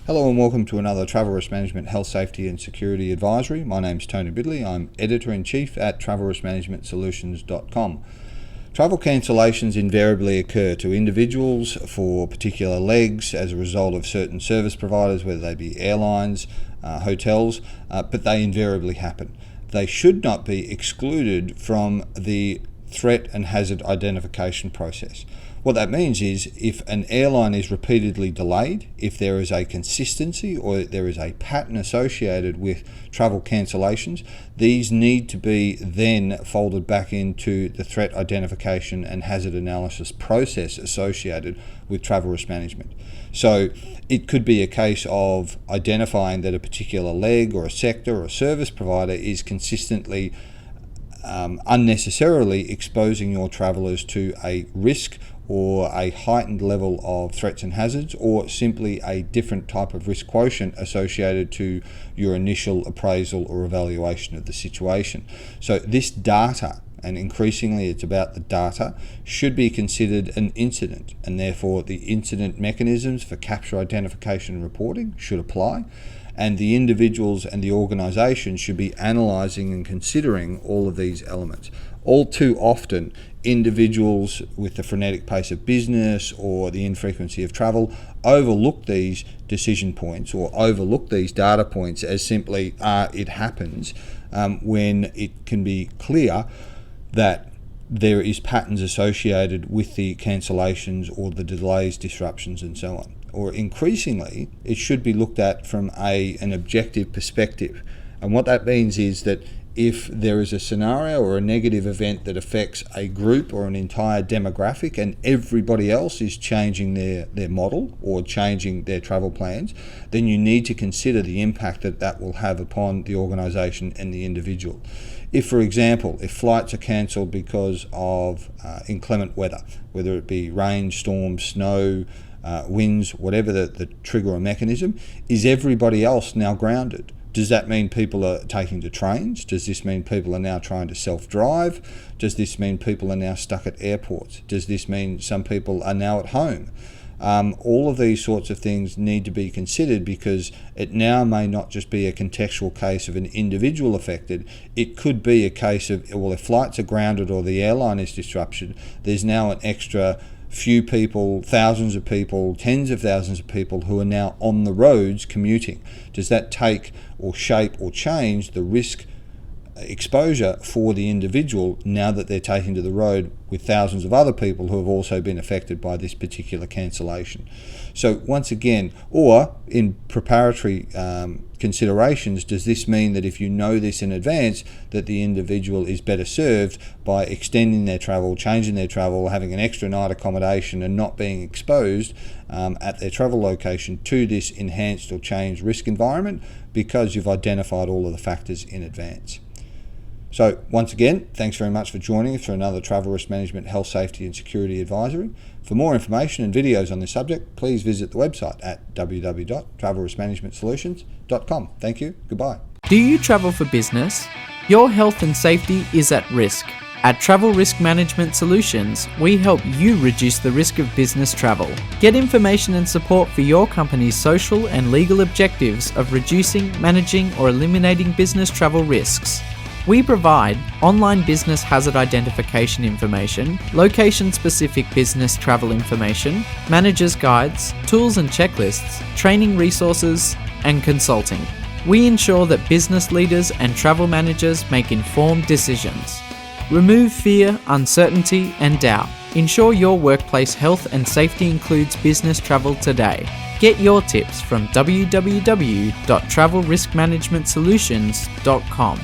Hello and welcome to another Travel Risk Management Health, Safety and Security Advisory. My name's Tony Bidley. I'm Editor-in-Chief at travelriskmanagementsolutions.com. Travel cancellations invariably occur to individuals for particular legs as a result of certain service providers, whether they be airlines, hotels, but they invariably happen. They should not be excluded from the threat and hazard identification process. What that means is if an airline is repeatedly delayed, if there is a consistency or there is a pattern associated with travel cancellations, these need to be then folded back into the threat identification and hazard analysis process associated with travel risk management. So it could be a case of identifying that a particular leg or a sector or a service provider is consistently unnecessarily exposing your travellers to a risk or a heightened level of threats and hazards, or simply a different type of risk quotient associated to your initial appraisal or evaluation of the situation. So this data, and increasingly it's about the data, should be considered an incident, and therefore the incident mechanisms for capture, identification and reporting should apply, and the individuals and the organisation should be analysing and considering all of these elements. All too often, individuals with the frenetic pace of business or the infrequency of travel overlook these decision points or overlook these data points as simply it happens, when it can be clear that there is patterns associated with the cancellations or the delays, disruptions and so on. Or increasingly, it should be looked at from an objective perspective. And what that means is that if there is a scenario or a negative event that affects a group or an entire demographic and everybody else is changing their model or changing their travel plans, then you need to consider the impact that that will have upon the organisation and the individual. If, for example, if flights are cancelled because of inclement weather, whether it be rain, storm, snow, winds, whatever the trigger or mechanism, is everybody else now grounded? Does that mean people are taking to trains? Does this mean people are now trying to self-drive? Does this mean people are now stuck at airports? Does this mean some people are now at home? All of these sorts of things need to be considered, because it now may not just be a contextual case of an individual affected. It could be a case of, well, if flights are grounded or the airline is disrupted, there's now an extra few people, thousands of people, tens of thousands of people who are now on the roads commuting. Does that take or shape or change the risk exposure for the individual now that they're taking to the road with thousands of other people who have also been affected by this particular cancellation? So once again, or in preparatory considerations, does this mean that if you know this in advance, that the individual is better served by extending their travel, changing their travel, having an extra night accommodation and not being exposed at their travel location to this enhanced or changed risk environment, because you've identified all of the factors in advance? So once again, thanks very much for joining us for another Travel Risk Management Health, Safety and Security Advisory. For more information and videos on this subject, please visit the website at www.travelriskmanagementsolutions.com. Thank you. Goodbye. Do you travel for business? Your health and safety is at risk. At Travel Risk Management Solutions, we help you reduce the risk of business travel. Get information and support for your company's social and legal objectives of reducing, managing or eliminating business travel risks. We provide online business hazard identification information, location-specific business travel information, manager's guides, tools and checklists, training resources, and consulting. We ensure that business leaders and travel managers make informed decisions. Remove fear, uncertainty, and doubt. Ensure your workplace health and safety includes business travel today. Get your tips from www.travelriskmanagementsolutions.com.